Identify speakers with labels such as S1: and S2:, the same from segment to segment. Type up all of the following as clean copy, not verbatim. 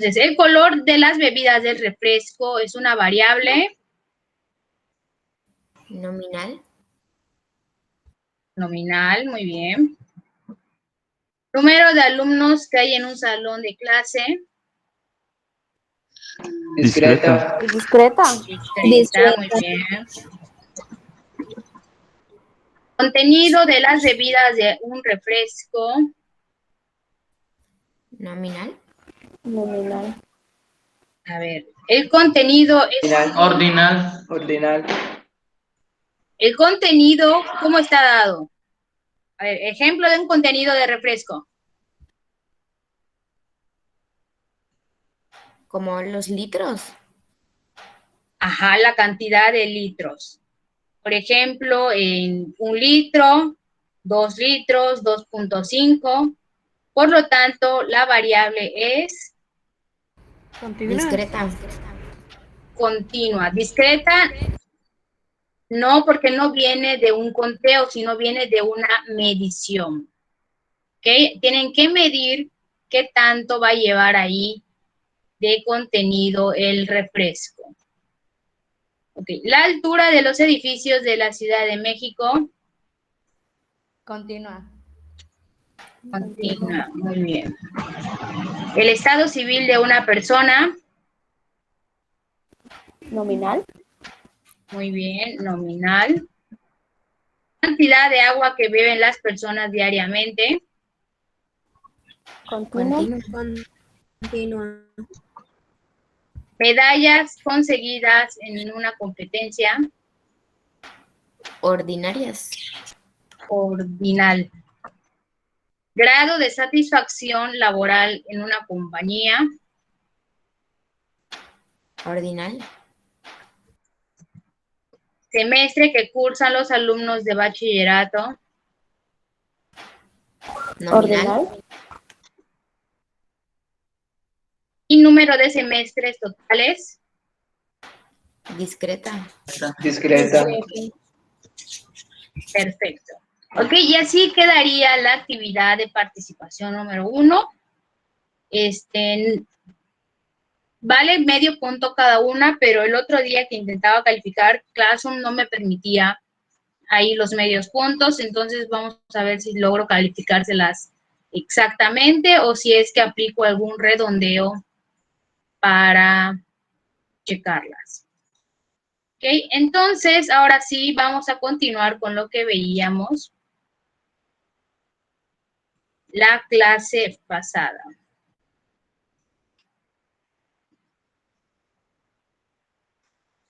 S1: Entonces, el color de las bebidas del refresco es una variable
S2: Nominal.
S1: nominal, muy bien. Número de alumnos que hay en un salón de clase.
S3: Discreta.
S4: Discreta.
S1: Discreta, muy bien. Contenido de las bebidas de un refresco.
S2: Nominal.
S4: Nominal.
S1: A ver, el contenido es...
S3: Ordinal. Ordinal.
S1: El contenido, ¿cómo está dado? A ver, ejemplo de un contenido de refresco.
S2: Como los litros.
S1: Ajá, la cantidad de litros. Por ejemplo, en 1 litro, 2 litros, 2.5. Por lo tanto, la variable es
S2: Discreta.
S1: continua. Discreta, no, porque no viene de un conteo, sino viene de una medición. ¿Ok? Tienen que medir qué tanto va a llevar ahí de contenido el refresco. Ok, la altura de los edificios de la Ciudad de México.
S4: Continua.
S1: Continua, muy bien. El estado civil de una persona.
S4: Nominal.
S1: Muy bien, nominal. Cantidad de agua que beben las personas diariamente.
S4: Continua.
S2: Continua.
S1: Medallas conseguidas en una competencia.
S2: Ordinarias.
S1: Ordinal. Grado de satisfacción laboral en una compañía.
S2: Ordinal.
S1: Semestre que cursan los alumnos de bachillerato.
S2: Nominal.
S4: Ordinal.
S1: Y número de semestres totales.
S2: Discreta.
S3: Discreta.
S1: Perfecto. Ok, y así quedaría la actividad de participación número 1. Vale medio punto cada una, pero el otro día que intentaba calificar, Classroom no me permitía ahí los medios puntos, entonces vamos a ver si logro calificárselas exactamente o si es que aplico algún redondeo para checarlas. Ok, entonces ahora sí vamos a continuar con lo que veíamos la clase pasada.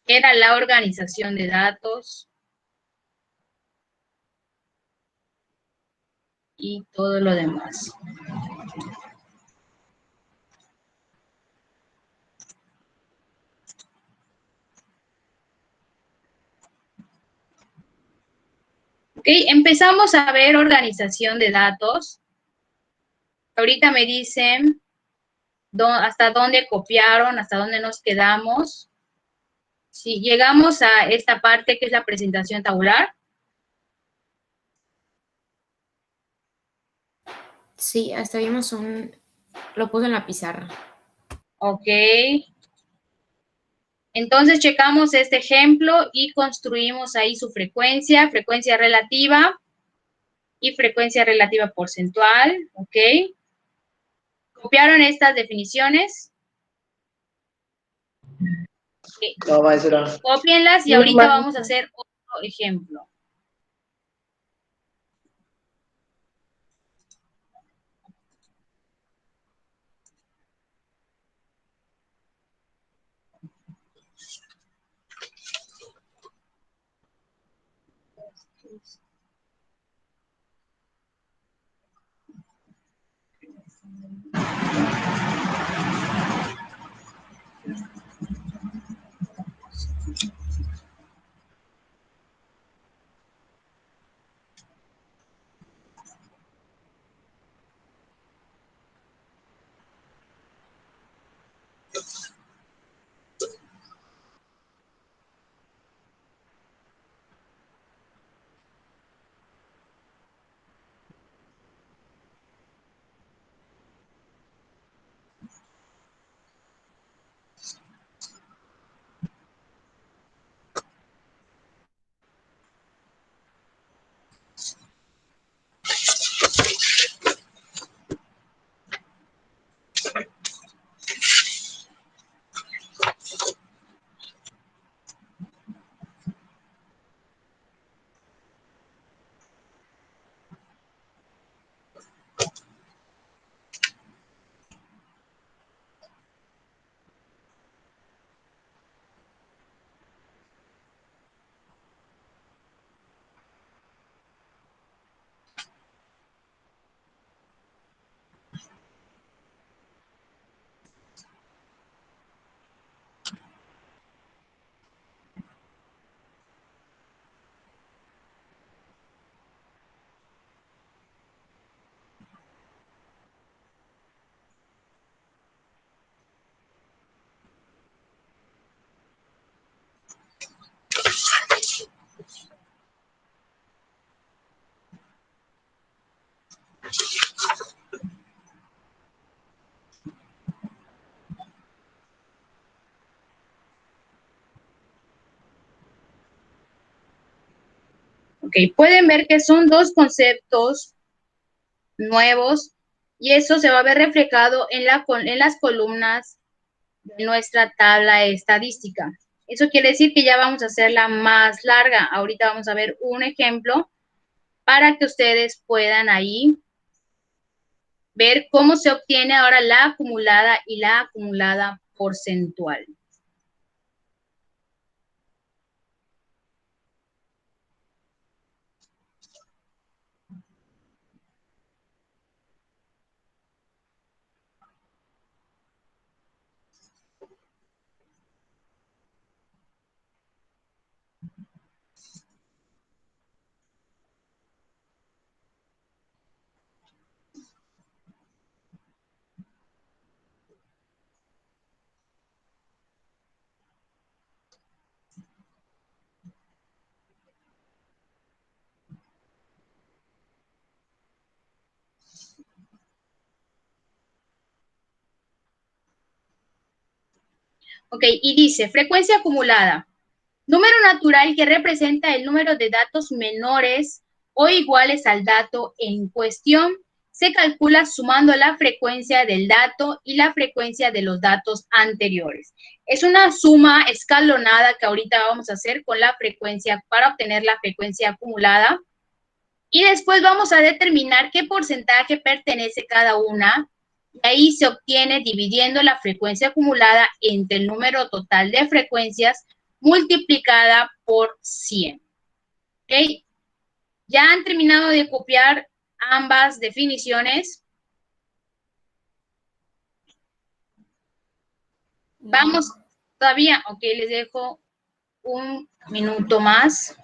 S1: Era la organización de datos y todo lo demás. Ok, empezamos a ver organización de datos. Ahorita me dicen hasta dónde copiaron, hasta dónde nos quedamos. Si llegamos a esta parte que es la presentación tabular.
S2: Sí, hasta vimos lo puse en la pizarra.
S1: Ok. Entonces checamos este ejemplo y construimos ahí su frecuencia, frecuencia relativa y frecuencia relativa porcentual. Ok. ¿Copiaron estas definiciones?
S3: No, maestra.
S1: Cópienlas y ahorita vamos a hacer otro ejemplo. Ok, pueden ver que son dos conceptos nuevos y eso se va a ver reflejado en las columnas de nuestra tabla estadística. Eso quiere decir que ya vamos a hacerla más larga. Ahorita vamos a ver un ejemplo para que ustedes puedan ahí ver cómo se obtiene ahora la acumulada y la acumulada porcentual. Ok, y dice, frecuencia acumulada. Número natural que representa el número de datos menores o iguales al dato en cuestión. Se calcula sumando la frecuencia del dato y la frecuencia de los datos anteriores. Es una suma escalonada que ahorita vamos a hacer con la frecuencia para obtener la frecuencia acumulada. Y después vamos a determinar qué porcentaje pertenece cada una. Y ahí se obtiene dividiendo la frecuencia acumulada entre el número total de frecuencias multiplicada por 100. ¿Ok? Ya han terminado de copiar ambas definiciones. Vamos, todavía, ok, les dejo un minuto más.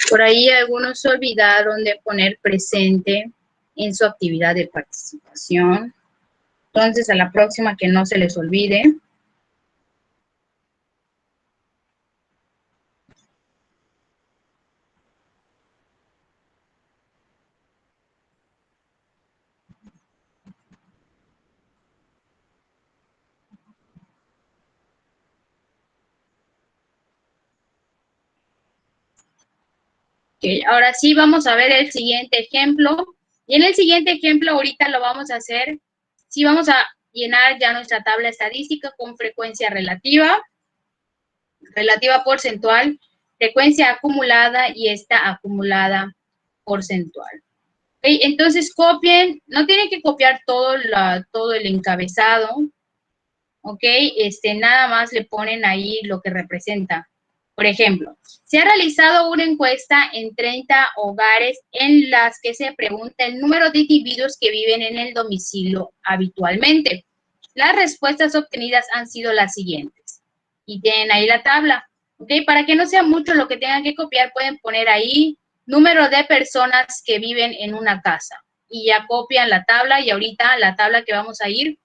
S1: Por ahí algunos se olvidaron de poner presente en su actividad de participación. Entonces, a la próxima que no se les olvide. Okay, ahora sí vamos a ver el siguiente ejemplo. Y en el siguiente ejemplo ahorita lo vamos a hacer. Sí vamos a llenar ya nuestra tabla estadística con frecuencia relativa porcentual, frecuencia acumulada y esta acumulada porcentual. Okay, entonces copien, no tienen que copiar todo el encabezado, ok, nada más le ponen ahí lo que representa. Por ejemplo, se ha realizado una encuesta en 30 hogares en las que se pregunta el número de individuos que viven en el domicilio habitualmente. Las respuestas obtenidas han sido las siguientes. Y tienen ahí la tabla. ¿Ok? Para que no sea mucho lo que tengan que copiar, pueden poner ahí número de personas que viven en una casa. Y ya copian la tabla y ahorita la tabla que vamos a ir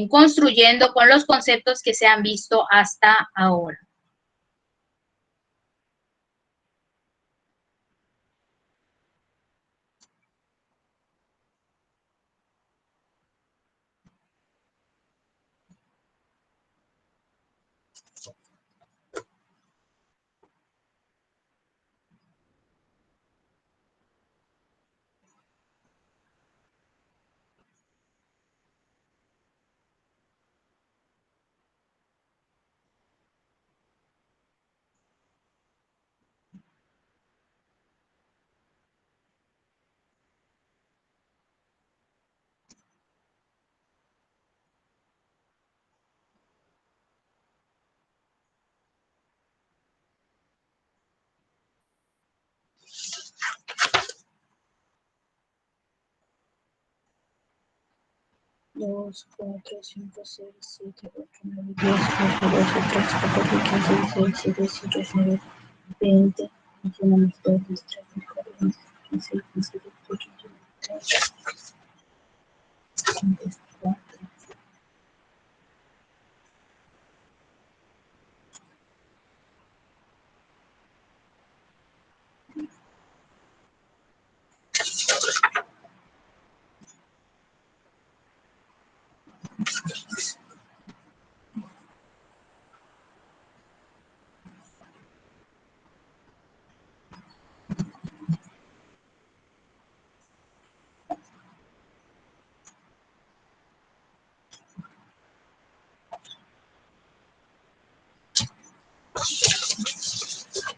S1: construyendo con los conceptos que se han visto hasta ahora. 2, 4, 5, 6, 7, 8, 9, 10, 11, 12, 13, 14, 15, 16, 17, 18, 19, 20, 21, 22, 23, 24, 25, 26, 27, 28, 29, 30, 34.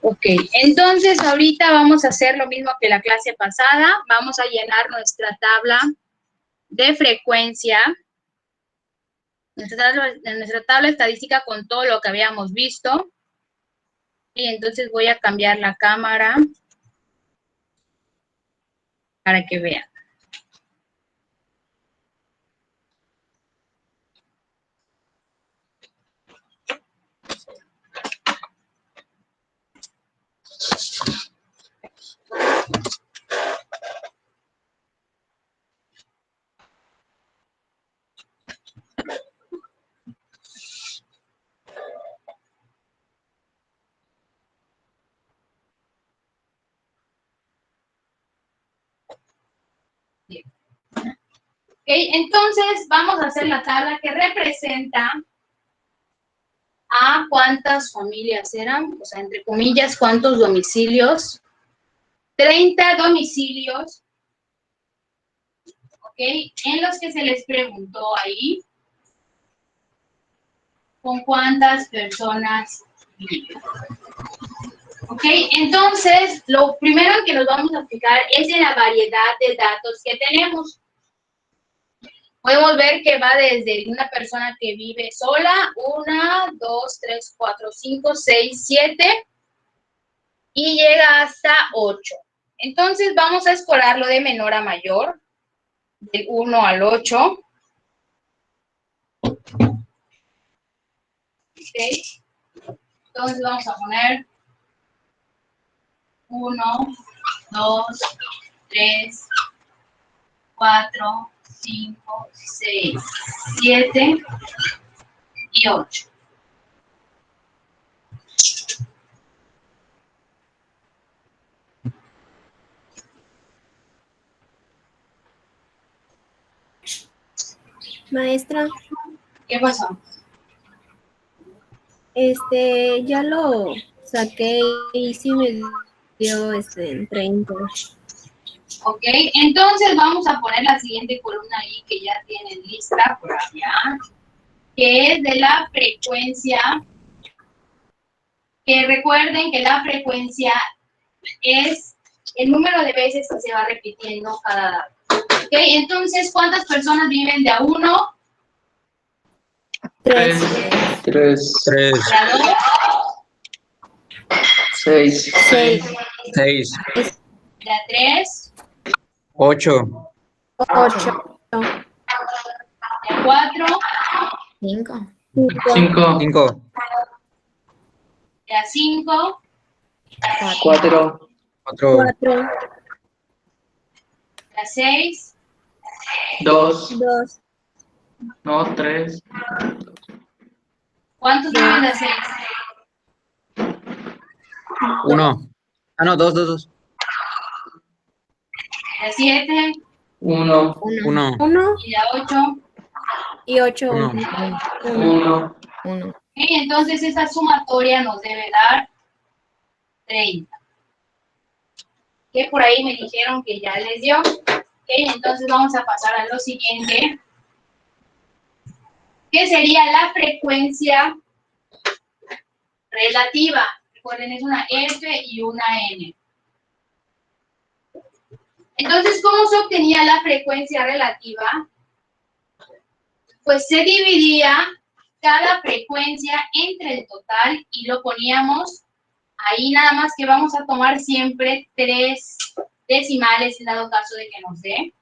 S1: Ok, entonces ahorita vamos a hacer lo mismo que la clase pasada. Vamos a llenar nuestra tabla de frecuencia, nuestra tabla estadística con todo lo que habíamos visto. Y entonces voy a cambiar la cámara para que vean. Ok, entonces vamos a hacer la tabla que representa a cuántas familias eran, o sea, entre comillas, cuántos domicilios. 30 domicilios, ok, en los que se les preguntó ahí con cuántas personas viven. Ok, entonces, lo primero que nos vamos a fijar es en la variedad de datos que tenemos. Podemos ver que va desde una persona que vive sola, 1, 2, 3, 4, 5, 6, 7, y llega hasta 8. Entonces, vamos a escolarlo de menor a mayor, del 1 al 8. Okay. Entonces, vamos a poner 1, 2, 3, 4, 5, 6, 7 y 8.
S4: Maestra,
S1: ¿Qué pasó?
S4: ya lo saqué y sí me dio en 30.
S1: Ok, entonces vamos a poner la siguiente columna ahí que ya tienen lista por allá, que es de la frecuencia, que recuerden que la frecuencia es el número de veces que se va repitiendo cada dato. Ok, entonces, ¿cuántas personas viven de a 1?
S4: 3.
S3: 3,
S1: ¿De a 2?
S3: 6,
S4: 6.
S5: 6,
S1: ¿De a 3?
S5: 8,
S4: 8.
S1: ¿De a 4?
S2: 5.
S3: 5,
S5: 5,
S1: ¿De a 5?
S3: 4,
S5: 4,
S4: 4.
S1: ¿De a 6?
S3: 2,
S4: 2.
S3: no, 3,
S1: ¿Cuántos viven de a 6?
S5: 1. Ah, no, 2, 2, 2.
S1: ¿De a 7?
S3: 1,
S5: 1,
S4: 1
S1: ¿Y de a 8?
S4: y 8.
S5: 1.
S3: 1,
S2: 1.
S1: Ok, entonces esa sumatoria nos debe dar 30. Que por ahí me dijeron que ya les dio. Ok, entonces vamos a pasar a lo siguiente, que sería la frecuencia relativa. Recuerden, es una F y una N. Entonces, ¿cómo se obtenía la frecuencia relativa? Pues se dividía cada frecuencia entre el total y lo poníamos ahí, nada más que vamos a tomar siempre 3 decimales en dado caso de que nos dé.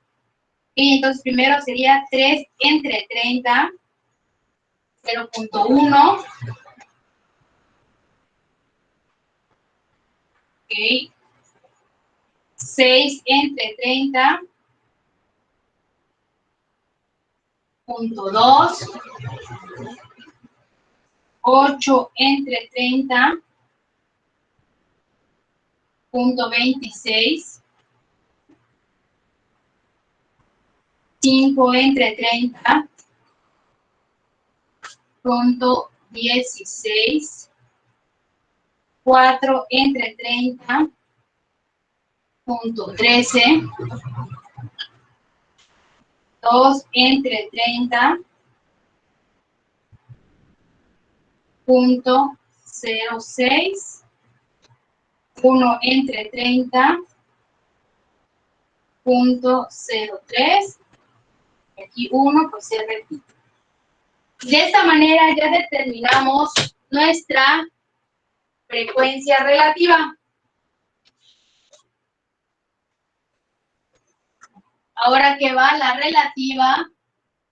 S1: Y entonces primero sería 3 entre 30, 0.1. Ok. 6 entre 30, 0.2. 8 entre 30, 0.26. 5 entre 30, 0.16. 4 entre 30, 0.13. 2 entre 30, 0.06. 1 entre 30, 0.03. Aquí 1, pues se repite. De esta manera ya determinamos nuestra frecuencia relativa. Ahora que va la relativa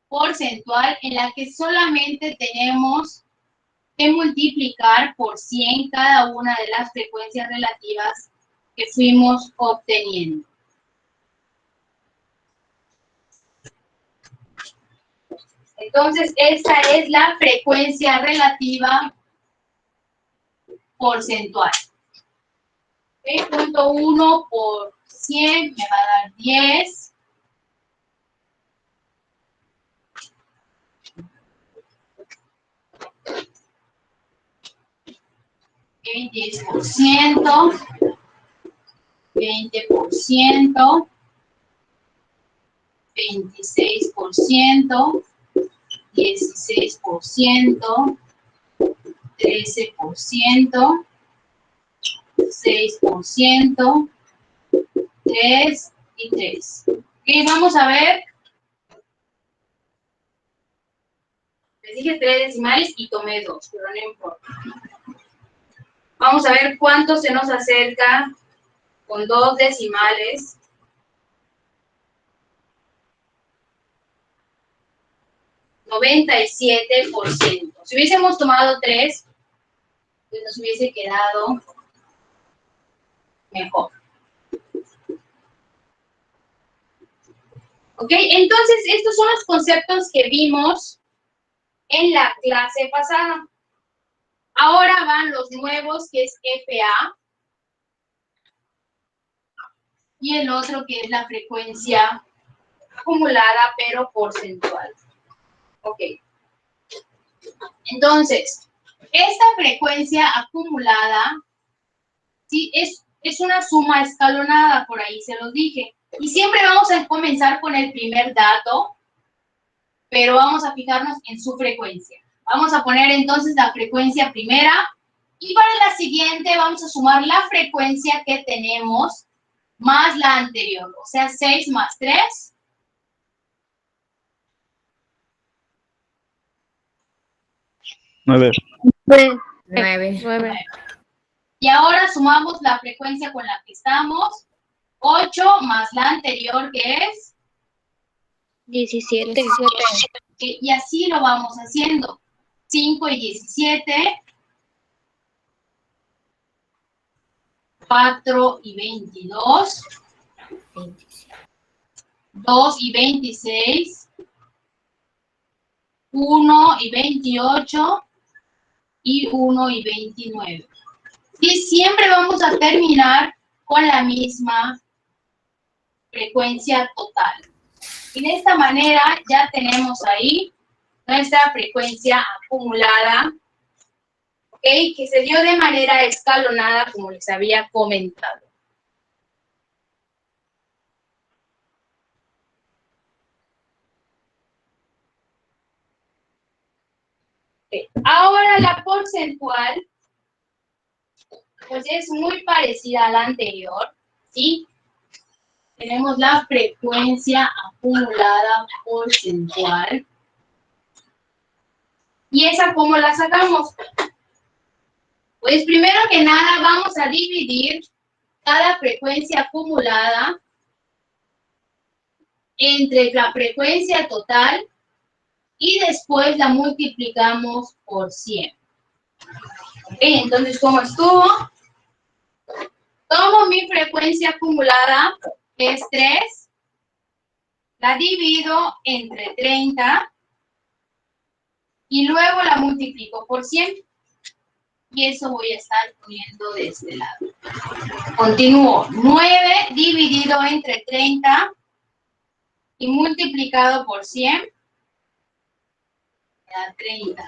S1: porcentual, en la que solamente tenemos que multiplicar por 100 cada una de las frecuencias relativas que fuimos obteniendo. Entonces, esta es la frecuencia relativa porcentual. Okay, 0.1 por 100 me va a dar 10. Okay, 10%, 20%, 26%, 16%, 13%, 6%, 3 y 3. Ok, vamos a ver. Les dije 3 decimales y tomé 2, pero no importa. Vamos a ver cuánto se nos acerca con 2 decimales. %. Si hubiésemos tomado 3, pues nos hubiese quedado mejor. ¿Ok? Entonces, estos son los conceptos que vimos en la clase pasada. Ahora van los nuevos, que es FA, y el otro que es la frecuencia acumulada, pero porcentual. Ok. Entonces, esta frecuencia acumulada, sí, es una suma escalonada, por ahí se los dije. Y siempre vamos a comenzar con el primer dato, pero vamos a fijarnos en su frecuencia. Vamos a poner entonces la frecuencia primera, y para la siguiente vamos a sumar la frecuencia que tenemos más la anterior, o sea, 6 más 3.
S6: 9.
S2: 9.
S1: Y ahora sumamos la frecuencia con la que estamos, 8 más la anterior, que es
S4: 17.
S1: y así lo vamos haciendo. 5 y 17, 4 y 22, 2 y 26, 1 y 28 y 1 y 29. Y siempre vamos a terminar con la misma frecuencia total. Y de esta manera ya tenemos ahí nuestra frecuencia acumulada, ¿ok? Que se dio de manera escalonada, como les había comentado. Okay. Ahora la porcentual, pues es muy parecida a la anterior, ¿sí? Tenemos la frecuencia acumulada porcentual. ¿Y esa cómo la sacamos? Pues primero que nada vamos a dividir cada frecuencia acumulada entre la frecuencia total y después la multiplicamos por 100. Ok, entonces, ¿cómo estuvo? Tomo mi frecuencia acumulada, que es 3, la divido entre 30 y luego la multiplico por 100. Y eso voy a estar poniendo de este lado. Continúo. 9 dividido entre 30 y multiplicado por 100. Me da 30.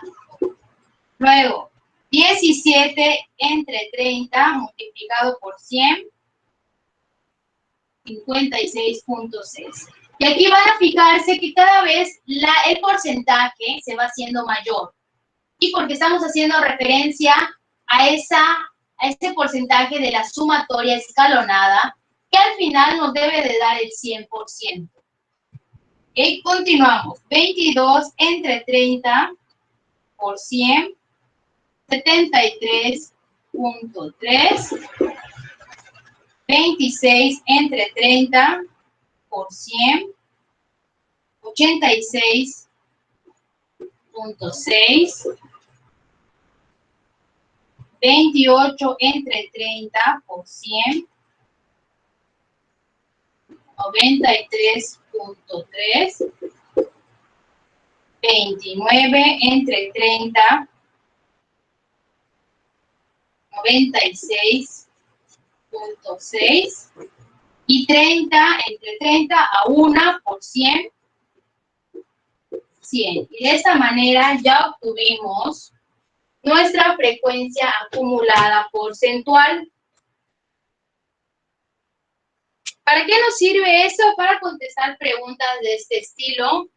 S1: Luego, 17 entre 30 multiplicado por 100. 56.6. Y aquí van a fijarse que cada vez el porcentaje se va haciendo mayor. Y porque estamos haciendo referencia a ese porcentaje de la sumatoria escalonada, que al final nos debe de dar el 100%. ¿Ok? Continuamos. 22 entre 30 por 100, 73.3. 26 entre 30 por 100, 86.6. 28 entre 30 por 100, 93.3. 29 entre 30, 96.6. Y 30 entre 30 a 1 por 100, 100. Y de esta manera ya obtuvimos nuestra frecuencia acumulada porcentual. ¿Para qué nos sirve eso? Para contestar preguntas de este estilo.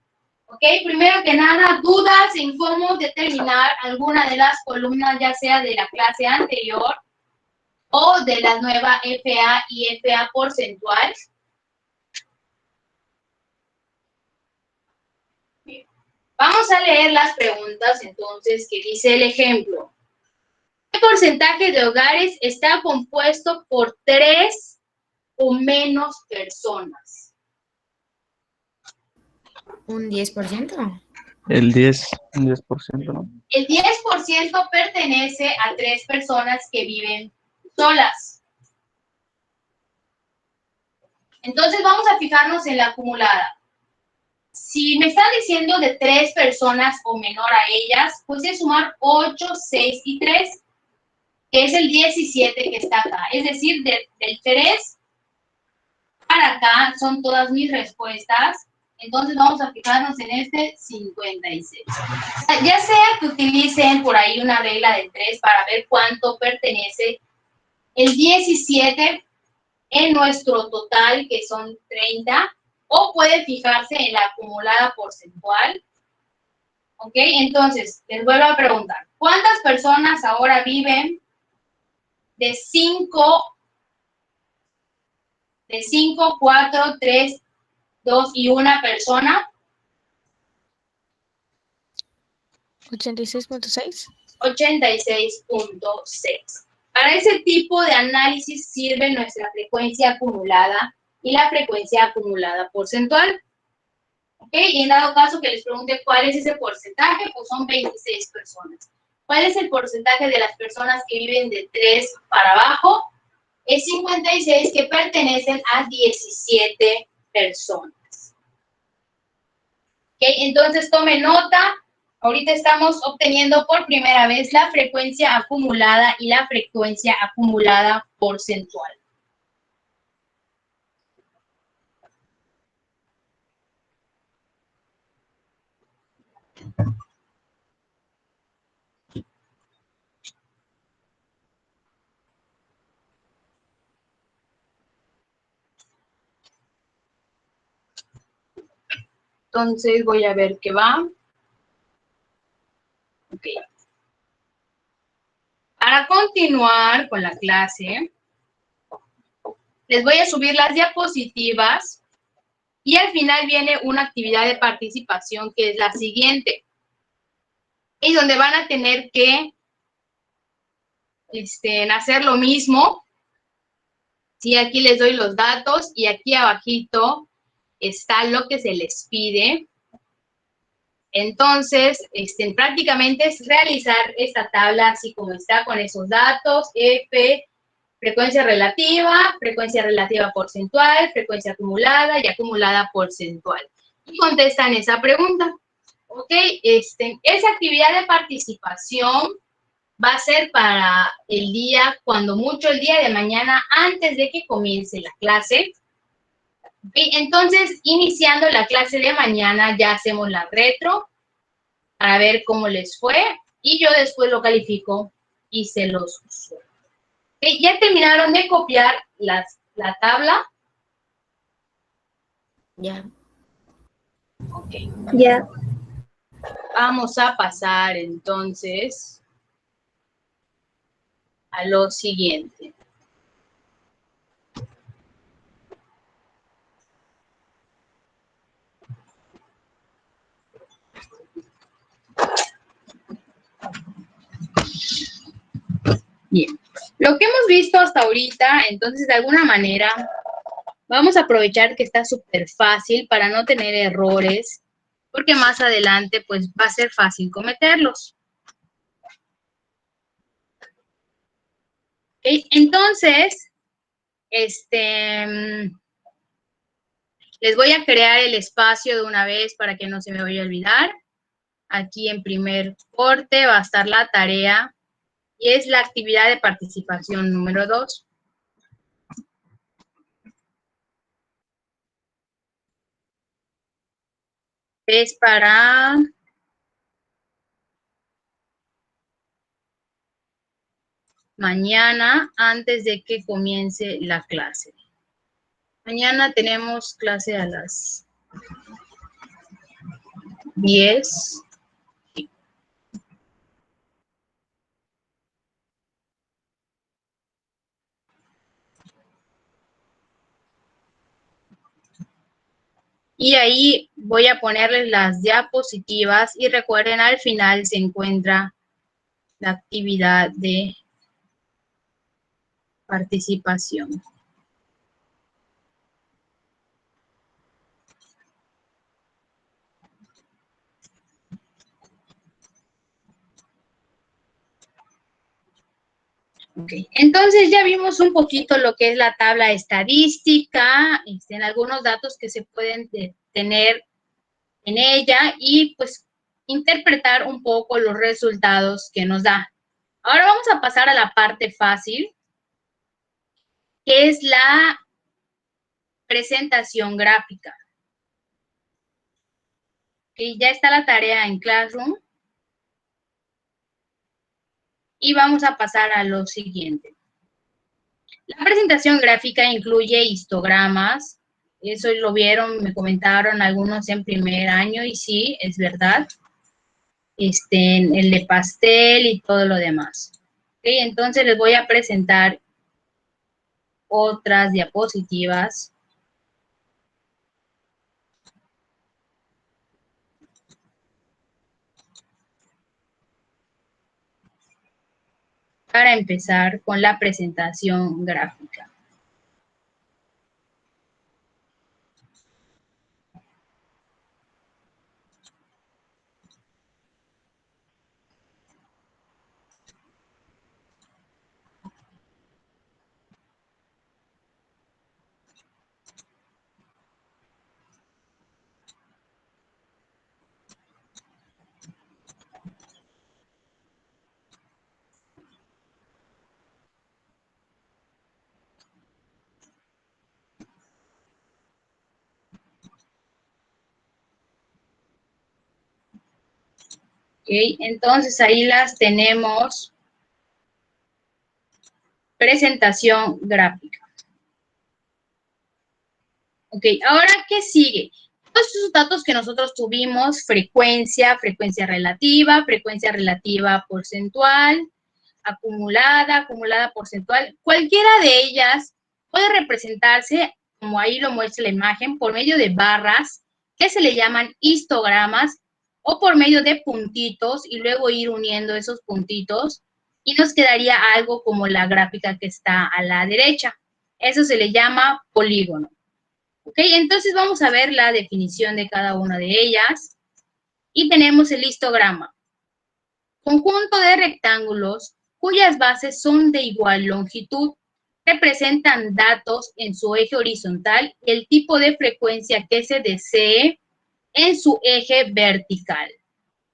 S1: ¿Ok? Primero que nada, dudas en cómo determinar alguna de las columnas, ya sea de la clase anterior o de la nueva FA y FA porcentual. Bien. Vamos a leer las preguntas entonces que dice el ejemplo. ¿Qué porcentaje de hogares está compuesto por 3 o menos personas?
S2: ¿Un 10%?
S6: El 10%, ¿no?
S1: El 10% pertenece a 3 personas que viven solas. Entonces vamos a fijarnos en la acumulada. Si me está diciendo de 3 personas o menor a ellas, pues es sumar 8, 6 y 3, que es el 17 que está acá. Es decir, del 3 para acá son todas mis respuestas. Entonces vamos a fijarnos en este 56. Ya sea que utilicen por ahí una regla de 3 para ver cuánto pertenece el 17 en nuestro total, que son 30, o pueden fijarse en la acumulada porcentual. ¿Ok? Entonces, les vuelvo a preguntar, ¿cuántas personas ahora viven de 5, 4, 3, 2 y 1 persona?
S2: 86.6.
S1: 86.6. Para ese tipo de análisis sirve nuestra frecuencia acumulada y la frecuencia acumulada porcentual. ¿Ok? Y en dado caso que les pregunte cuál es ese porcentaje, pues son 26 personas. ¿Cuál es el porcentaje de las personas que viven de 3 para abajo? Es 56, que pertenecen a 17 personas. ¿Ok? Entonces tome nota. Ahorita estamos obteniendo por primera vez la frecuencia acumulada y la frecuencia acumulada porcentual. Entonces voy a ver qué va. Ok. Para continuar con la clase, les voy a subir las diapositivas y al final viene una actividad de participación que es la siguiente. Y donde van a tener que hacer lo mismo. Sí, aquí les doy los datos y aquí abajito está lo que se les pide. Entonces, prácticamente es realizar esta tabla así como está, con esos datos, F, frecuencia relativa porcentual, frecuencia acumulada y acumulada porcentual. Y contestan esa pregunta. Ok, esa actividad de participación va a ser para el día, cuando mucho el día de mañana, antes de que comience la clase. Okay, entonces, iniciando la clase de mañana, ya hacemos la retro para ver cómo les fue y yo después lo califico y se los subo. Okay, ¿ya terminaron de copiar la tabla?
S2: Ya.
S1: Ok.
S4: Ya.
S1: Vamos a pasar entonces a lo siguiente. Bien, lo que hemos visto hasta ahorita, entonces de alguna manera vamos a aprovechar que está súper fácil para no tener errores, porque más adelante pues va a ser fácil cometerlos. Okay, entonces, les voy a crear el espacio de una vez para que no se me vaya a olvidar. Aquí en primer corte va a estar la tarea y es la actividad de participación número 2. Es para mañana antes de que comience la clase. Mañana tenemos clase a las 10. Y ahí voy a ponerles las diapositivas y recuerden, al final se encuentra la actividad de participación. Okay. Entonces ya vimos un poquito lo que es la tabla estadística, en algunos datos que se pueden tener en ella y pues interpretar un poco los resultados que nos da. Ahora vamos a pasar a la parte fácil, que es la presentación gráfica. Okay, ya está la tarea en Classroom. Y vamos a pasar a lo siguiente. La presentación gráfica incluye histogramas. Eso lo vieron, me comentaron algunos en primer año y sí, es verdad. El de pastel y todo lo demás. Okay, entonces les voy a presentar otras diapositivas. Para empezar con la presentación gráfica. Okay, entonces ahí las tenemos. Presentación gráfica. Ok, ahora, ¿qué sigue? Todos esos datos que nosotros tuvimos, frecuencia relativa porcentual, acumulada porcentual, cualquiera de ellas puede representarse, como ahí lo muestra la imagen, por medio de barras, que se le llaman histogramas, o por medio de puntitos, y luego ir uniendo esos puntitos, y nos quedaría algo como la gráfica que está a la derecha. Eso se le llama polígono. ¿Ok? Entonces vamos a ver la definición de cada una de ellas. Y tenemos el histograma. Conjunto de rectángulos cuyas bases son de igual longitud, representan datos en su eje horizontal y el tipo de frecuencia que se desee en su eje vertical.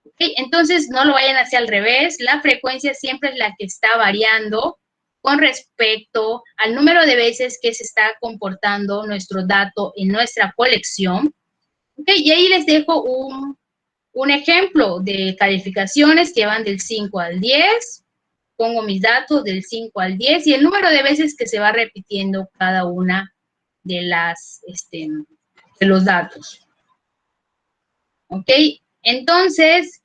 S1: ¿Okay? Entonces, no lo vayan hacia al revés. La frecuencia siempre es la que está variando con respecto al número de veces que se está comportando nuestro dato en nuestra colección. ¿Okay? Y ahí les dejo un ejemplo de calificaciones que van del 5 al 10. Pongo mis datos del 5 al 10 y el número de veces que se va repitiendo cada una de de los datos. ¿Ok? Entonces,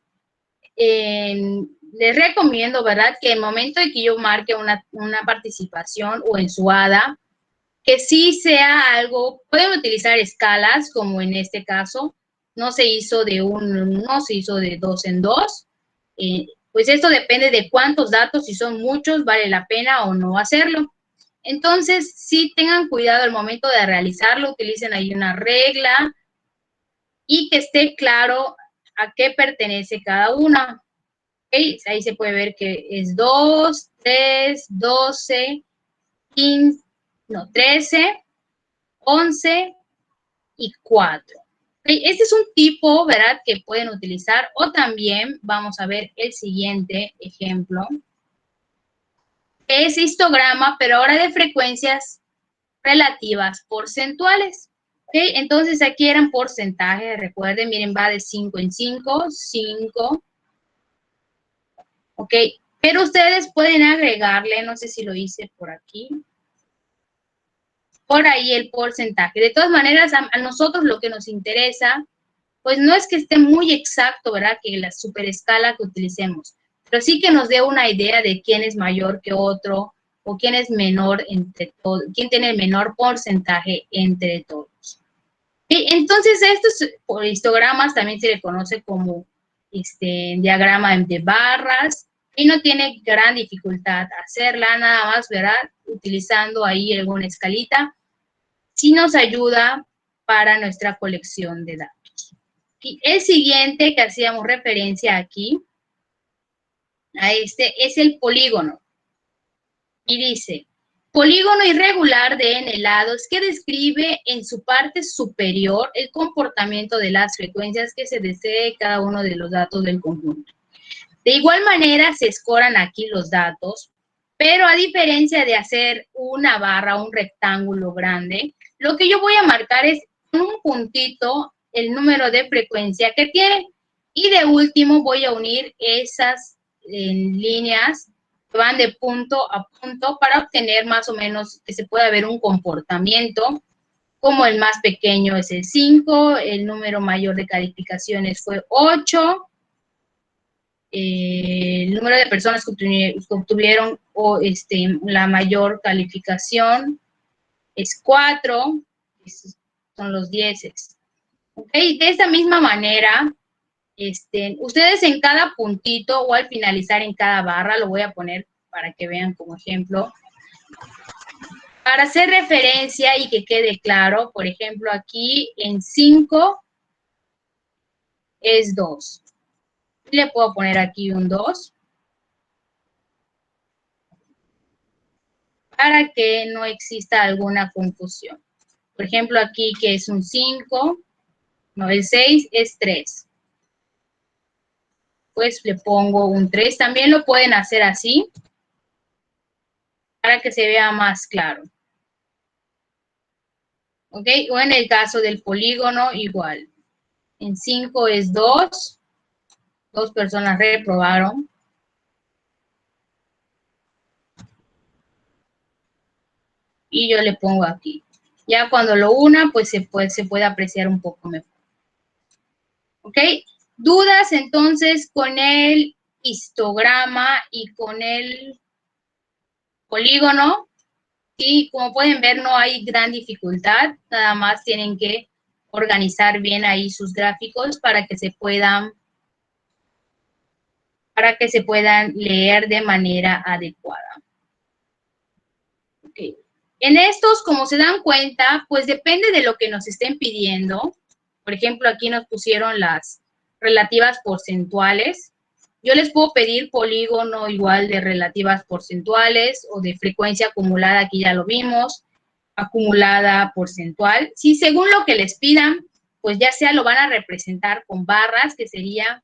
S1: les recomiendo, ¿verdad?, que el momento de que yo marque una participación o en su ADA, que sí sea algo, pueden utilizar escalas, como en este caso, no se hizo de uno, se hizo de 2 en 2. Pues esto depende de cuántos datos, si son muchos, vale la pena o no hacerlo. Entonces, sí tengan cuidado al momento de realizarlo, utilicen ahí una regla y que esté claro a qué pertenece cada una. ¿Okay? Ahí se puede ver que es 2, 3, 12, 15, no, 13, 11 y 4. ¿Okay? Este es un tipo, ¿verdad?, que pueden utilizar. O también vamos a ver el siguiente ejemplo. Es histograma, pero ahora de frecuencias relativas porcentuales. ¿Okay? Entonces aquí eran porcentajes, recuerden, miren, va de 5 en 5, 5. ¿Ok? Pero ustedes pueden agregarle, no sé si lo hice por aquí, por ahí el porcentaje. De todas maneras, a nosotros lo que nos interesa, pues no es que esté muy exacto, ¿verdad?, que la superescala que utilicemos, pero sí que nos dé una idea de quién es mayor que otro o quién es menor entre todos, quién tiene el menor porcentaje entre todos. Y entonces, estos histogramas también se le conoce como diagrama de barras, y no tiene gran dificultad hacerla, nada más, ¿verdad?, utilizando ahí alguna escalita, sí nos ayuda para nuestra colección de datos. Y el siguiente que hacíamos referencia aquí, a es el polígono. Y dice, polígono irregular de n lados que describe en su parte superior el comportamiento de las frecuencias que se desee cada uno de los datos del conjunto. De igual manera se escoran aquí los datos, pero a diferencia de hacer una barra, un rectángulo grande, lo que yo voy a marcar es con un puntito el número de frecuencia que tiene. Y de último voy a unir esas líneas que van de punto a punto para obtener más o menos que se pueda ver un comportamiento, como el más pequeño es el 5, el número mayor de calificaciones fue 8, el número de personas que obtuvieron la mayor calificación es 4, son los 10. ¿Okay? De esta misma manera, ustedes en cada puntito o al finalizar en cada barra, lo voy a poner para que vean como ejemplo, para hacer referencia y que quede claro. Por ejemplo, aquí en 5 es 2. Le puedo poner aquí un 2 para que no exista alguna confusión. Por ejemplo, aquí que es un 5, no, el 6 es 3. Pues le pongo un 3. También lo pueden hacer así para que se vea más claro. ¿Ok? O en el caso del polígono, igual. En 5 es 2. 2 personas reprobaron. Y yo le pongo aquí. Ya cuando lo una, pues se puede apreciar un poco mejor. ¿Ok? ¿Dudas entonces con el histograma y con el polígono? Sí, como pueden ver, no hay gran dificultad. Nada más tienen que organizar bien ahí sus gráficos para que se puedan leer de manera adecuada. Okay. En estos, como se dan cuenta, pues depende de lo que nos estén pidiendo. Por ejemplo, aquí nos pusieron las relativas porcentuales. Yo les puedo pedir polígono igual de relativas porcentuales o de frecuencia acumulada, aquí ya lo vimos, acumulada porcentual. Sí, según lo que les pidan, pues ya sea lo van a representar con barras, que sería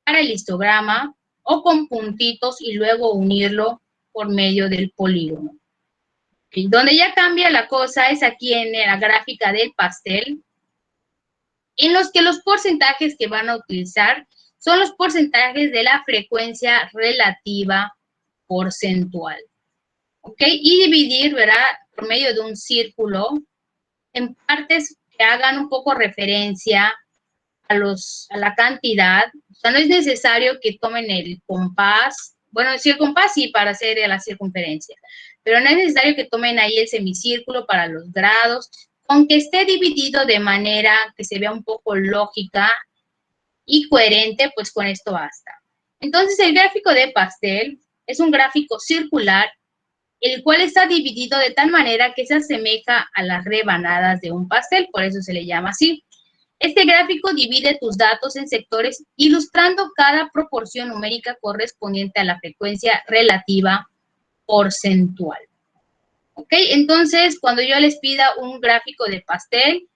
S1: para el histograma, o con puntitos y luego unirlo por medio del polígono. Okay. Donde ya cambia la cosa es aquí en la gráfica del pastel, en los que los porcentajes que van a utilizar son los porcentajes de la frecuencia relativa porcentual. ¿Ok? Y dividir, ¿verdad? Por medio de un círculo en partes que hagan un poco referencia a la cantidad. O sea, no es necesario que tomen el compás. Bueno, sí, el compás sí, para hacer la circunferencia. Pero no es necesario que tomen ahí el semicírculo para los grados, aunque esté dividido de manera que se vea un poco lógica y coherente, pues con esto basta. Entonces, el gráfico de pastel es un gráfico circular, el cual está dividido de tal manera que se asemeja a las rebanadas de un pastel, por eso se le llama así. Este gráfico divide tus datos en sectores, ilustrando cada proporción numérica correspondiente a la frecuencia relativa porcentual. ¿Ok? Entonces, cuando yo les pida un gráfico de pastel,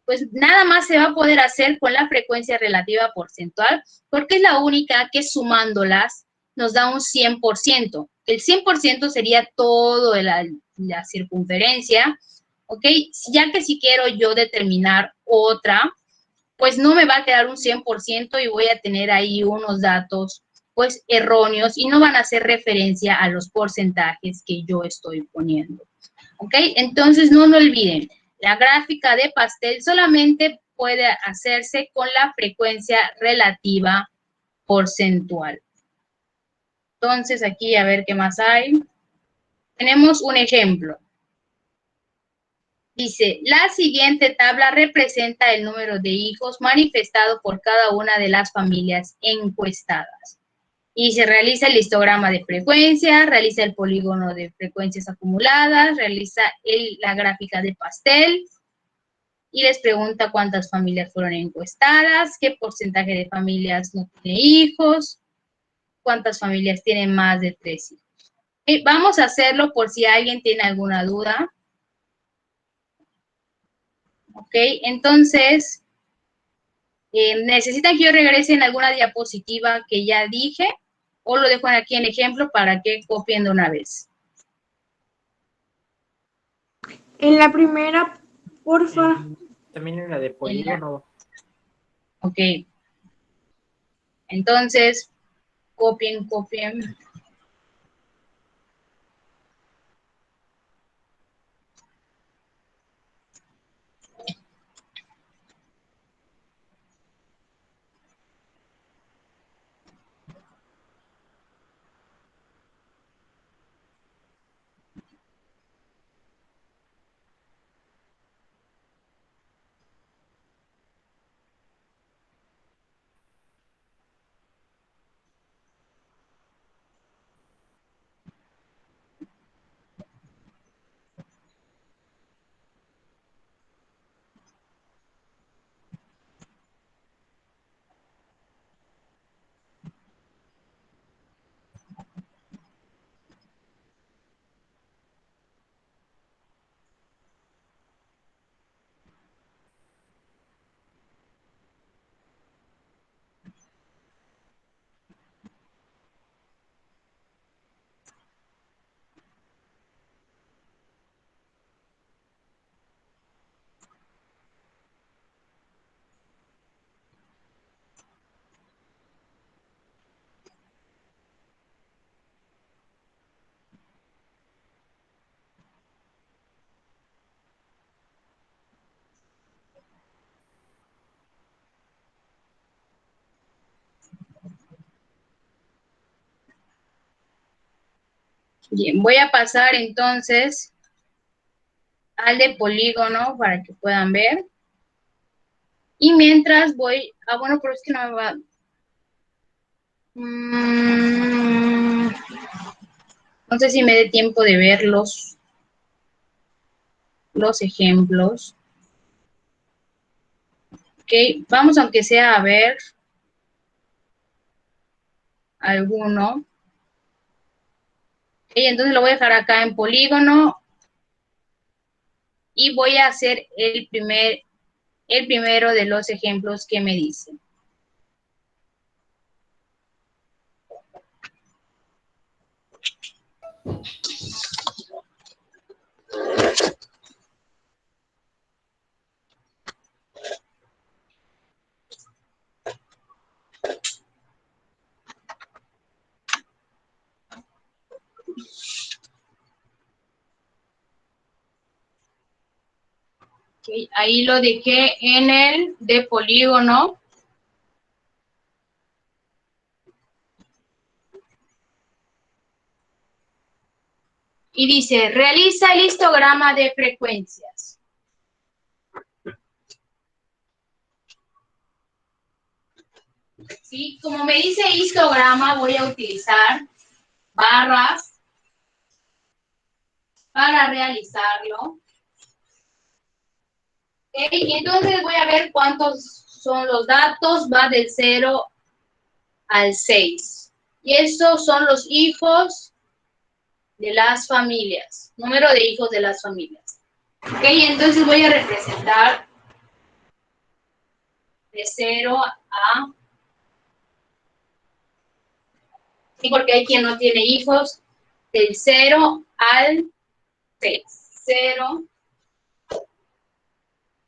S1: pues nada más se va a poder hacer con la frecuencia relativa porcentual, porque es la única que sumándolas nos da un 100%. El 100% sería todo la circunferencia, ¿ok? Ya que si quiero yo determinar otra, pues no me va a quedar un 100% y voy a tener ahí unos datos pues erróneos y no van a hacer referencia a los porcentajes que yo estoy poniendo. ¿Ok? Entonces no lo olviden, la gráfica de pastel solamente puede hacerse con la frecuencia relativa porcentual. Entonces aquí a ver qué más hay. Tenemos un ejemplo. Dice, la siguiente tabla representa el número de hijos manifestado por cada una de las familias encuestadas. Y se realiza el histograma de frecuencia, realiza el polígono de frecuencias acumuladas, realiza la gráfica de pastel y les pregunta cuántas familias fueron encuestadas, qué porcentaje de familias no tiene hijos, cuántas familias tienen más de 3 hijos. Vamos a hacerlo por si alguien tiene alguna duda. Ok, entonces, ¿necesitan que yo regrese en alguna diapositiva que ya dije? ¿O lo dejo aquí en ejemplo para que copien de una vez?
S7: En la primera, porfa.
S8: También en la de polígono.
S1: Ok. Entonces, copien. Bien, voy a pasar entonces al de polígono para que puedan ver. Y mientras voy, bueno, pero es que no me va. No sé si me dé tiempo de verlos. los ejemplos. Ok, vamos aunque sea a ver alguno. Ok, entonces lo voy a dejar acá en polígono y voy a hacer el primero de los ejemplos que me dice. Okay, ahí lo dejé en el de polígono. Y dice, realiza el histograma de frecuencias. ¿Sí? Como me dice histograma, voy a utilizar barras para realizarlo. Okay, entonces voy a ver cuántos son los datos, va del 0 al 6. Y estos son los hijos de las familias, número de hijos de las familias. Ok, entonces voy a representar de 0 a... Sí, porque hay quien no tiene hijos, del 0 al 6. 0,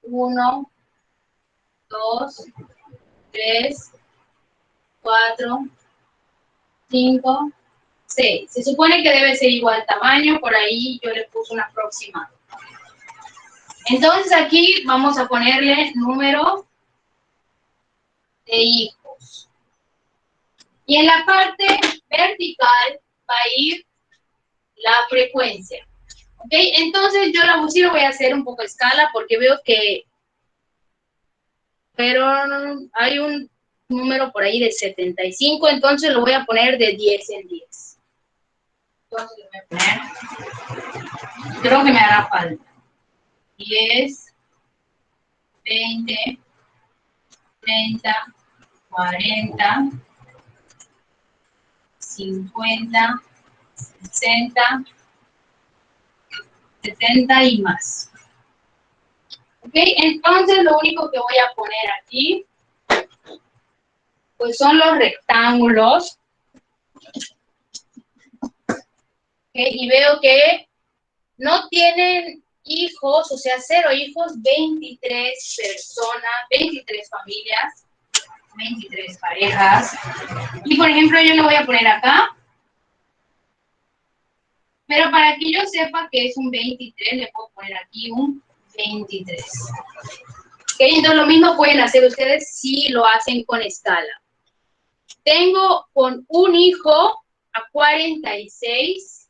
S1: 1, 2, 3, 4, 5, 6. Se supone que debe ser igual tamaño, por ahí yo le puse un aproximado. Entonces aquí vamos a ponerle número de hijos. Y en la parte vertical va a ir la frecuencia. ¿Ok? Entonces yo sí lo voy a hacer un poco a escala porque veo que pero hay un número por ahí de 75, entonces lo voy a poner de 10 en 10. Entonces lo voy a poner, creo que me hará falta. 10, 20, 30, 40, 50, 60, 70 y más. Ok, entonces lo único que voy a poner aquí, pues son los rectángulos. Okay, y veo que no tienen hijos, o sea, 0 hijos, 23 personas, 23 familias, 23 parejas. Y por ejemplo, yo lo voy a poner acá. Pero para que yo sepa que es un 23, le puedo poner aquí un 23. Okay, entonces lo mismo pueden hacer ustedes si lo hacen con escala. Tengo con un hijo a 46.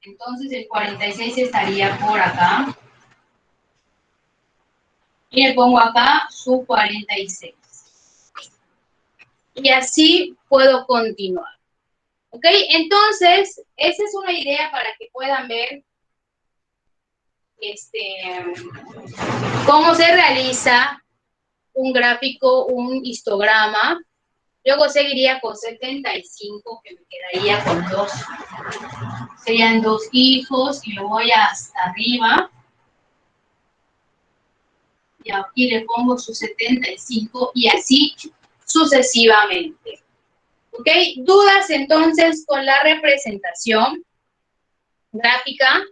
S1: Entonces el 46 estaría por acá. Y le pongo acá su 46. Y así puedo continuar. ¿Ok? Entonces, esa es una idea para que puedan ver cómo se realiza un gráfico, un histograma. Luego seguiría con 75, que me quedaría con 2. Serían 2 hijos y lo voy hasta arriba. Y aquí le pongo su 75 y así sucesivamente. ¿Ok? ¿Dudas entonces con la representación gráfica?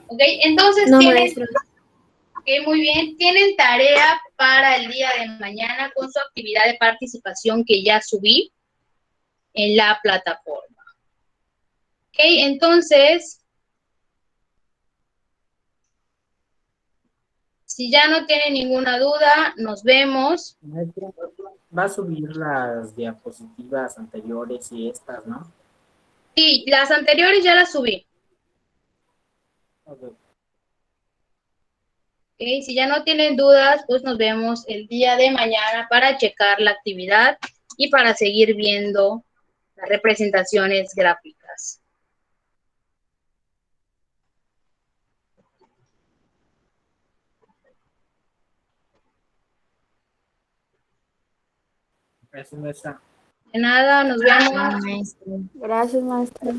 S1: ¿Ok? Entonces
S4: No,
S1: tienen,
S4: maestro.
S1: okay, muy bien, tienen tarea para el día de mañana con su actividad de participación que ya subí en la plataforma. ¿Ok? Entonces, si ya no tienen ninguna duda, nos vemos.
S8: Maestro, va a subir las diapositivas anteriores y estas, ¿no?
S1: Sí, las anteriores ya las subí.
S8: Ok.
S1: Ok, si ya no tienen dudas, pues nos vemos el día de mañana para checar la actividad y para seguir viendo las representaciones gráficas.
S8: Gracias, maestra.
S1: De nada, nos vemos.
S2: Maestro.
S7: Gracias, maestra.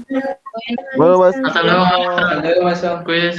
S6: Bueno,
S3: Hasta luego, maestra. Cuídese.